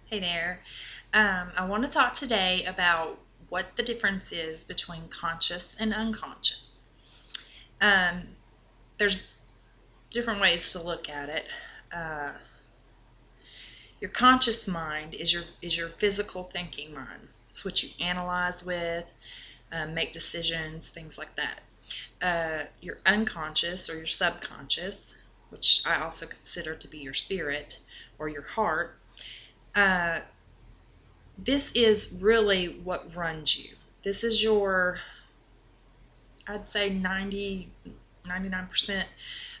Hey there. I want to talk today about what the difference is between conscious and unconscious. Um, there's different ways to look at it. Uh, your conscious mind is your physical thinking mind. It's what you analyze with, make decisions, things like that. Your unconscious or your subconscious, which I also consider to be your spirit or your heart. This is really what runs you. This is your, I'd say 99%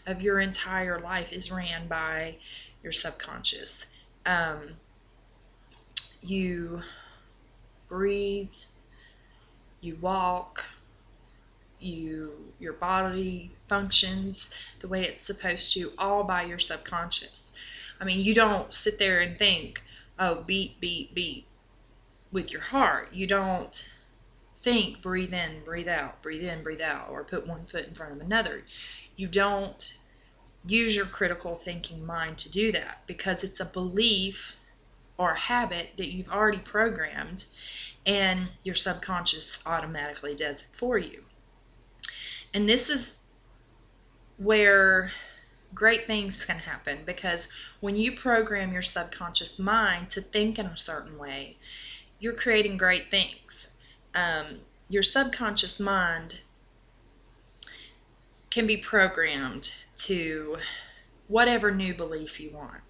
of your entire life is ran by your subconscious. Um, you breathe, you walk, your body functions the way it's supposed to, all by your subconscious. I mean, you don't sit there and think, oh, beat, beat, beat with your heart. You don't think, breathe in, breathe out, breathe in, breathe out, or put one foot in front of another. You don't use your critical thinking mind to do that because it's a belief or a habit that you've already programmed, and your subconscious automatically does it for you. And this is where great things can happen, because when you program your subconscious mind to think in a certain way, you're creating great things. Your subconscious mind can be programmed to whatever new belief you want.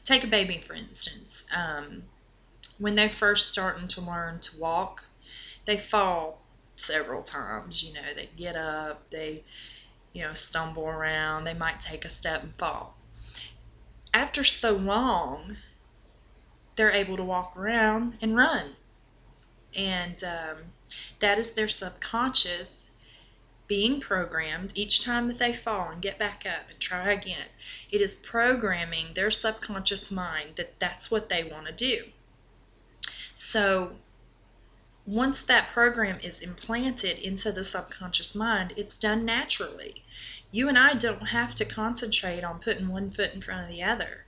Take a baby, for instance. When they're first starting to learn to walk, they fall several times. They get up, they, stumble around, they might take a step and fall. After so long, they're able to walk around and run. And that is their subconscious being programmed each time that they fall and get back up and try again. It is programming their subconscious mind that that's what they want to do. So once that program is implanted into the subconscious mind, it's done naturally. You and I don't have to concentrate on putting one foot in front of the other.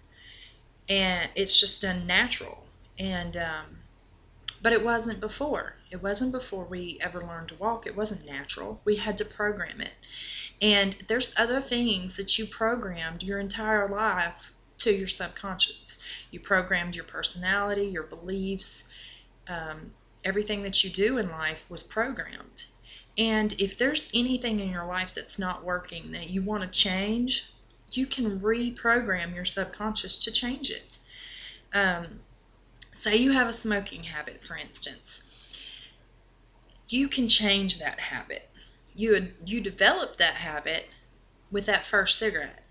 And it's just done natural. And but it wasn't before. It wasn't before we ever learned to walk. It wasn't natural. We had to program it. And there's other things that you programmed your entire life to your subconscious. You programmed your personality, your beliefs, everything that you do in life was programmed. And if there's anything in your life that's not working that you want to change, you can reprogram your subconscious to change it. Say you have a smoking habit, for instance. You can change that habit. You develop that habit with that first cigarette,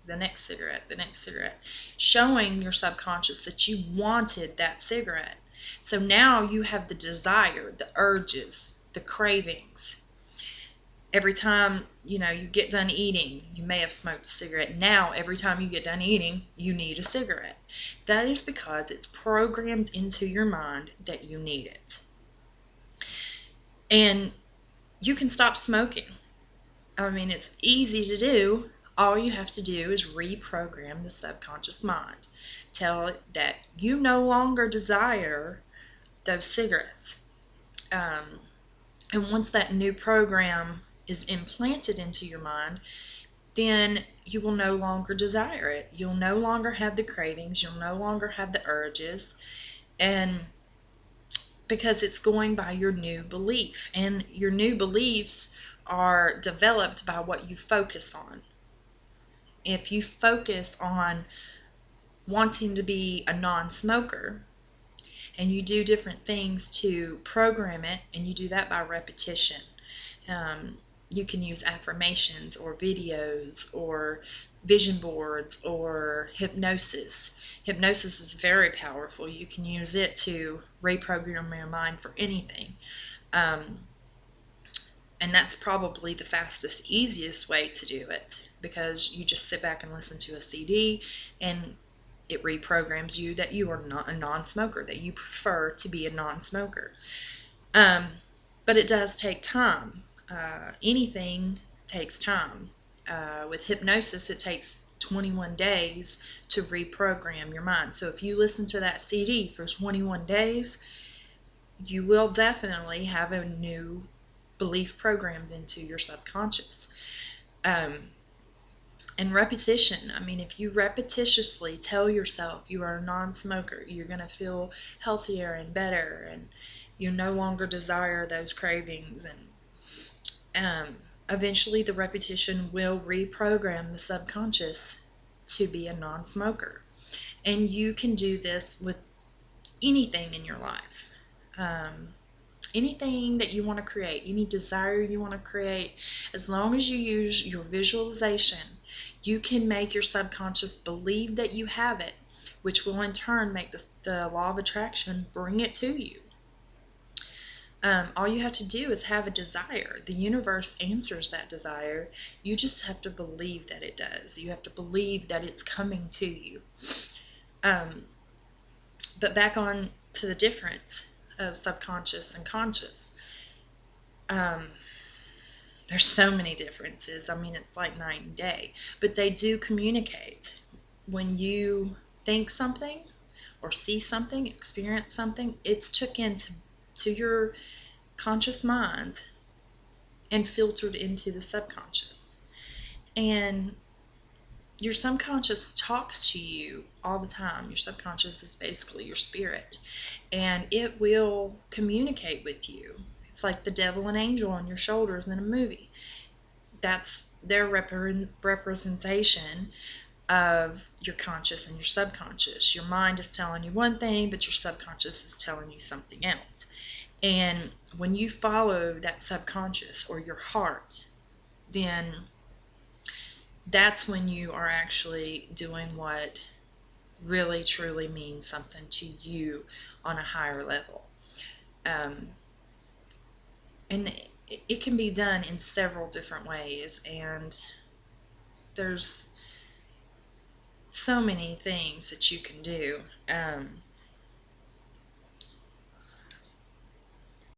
the next cigarette, the next cigarette, showing your subconscious that you wanted that cigarette. So now you have the desire, the urges, the cravings. Every time, you get done eating, you may have smoked a cigarette. Now, every time you get done eating, you need a cigarette. That is because it's programmed into your mind that you need it. And you can stop smoking. I mean, it's easy to do. All you have to do is reprogram the subconscious mind. Tell it that you no longer desire those cigarettes. And once that new program is implanted into your mind, then you will no longer desire it. You'll no longer have the cravings. You'll no longer have the urges. And because it's going by your new belief. And your new beliefs are developed by what you focus on. If you focus on wanting to be a non-smoker, and you do different things to program it, and you do that by repetition. You can use affirmations or videos or vision boards or hypnosis. Hypnosis is very powerful. You can use it to reprogram your mind for anything. And that's probably the fastest, easiest way to do it, because you just sit back and listen to a CD and it reprograms you that you are not a non-smoker, that you prefer to be a non-smoker. But it does take time. Anything takes time. With hypnosis, it takes 21 days to reprogram your mind. So if you listen to that CD for 21 days, you will definitely have a new belief programmed into your subconscious. And repetition, I mean, if you repetitiously tell yourself you are a non-smoker, you're going to feel healthier and better, and you no longer desire those cravings, and eventually the repetition will reprogram the subconscious to be a non-smoker. And you can do this with anything in your life. Anything that you want to create, any desire you want to create, as long as you use your visualization, you can make your subconscious believe that you have it, which will in turn make the law of attraction bring it to you. All you have to do is have a desire. The universe answers that desire. You just have to believe that it does. You have to believe that it's coming to you. But back on to the difference of subconscious and conscious. There's so many differences. I mean, it's like night and day. But they do communicate. When you think something or see something, experience something, it's took into your conscious mind and filtered into the subconscious. And your subconscious talks to you all the time. Your subconscious is basically your spirit, and it will communicate with you. It's like the devil and angel on your shoulders in a movie. That's their representation of your conscious and your subconscious. Your mind is telling you one thing, but your subconscious is telling you something else. And when you follow that subconscious or your heart, then that's when you are actually doing what really truly means something to you on a higher level. And it can be done in several different ways, and there's so many things that you can do.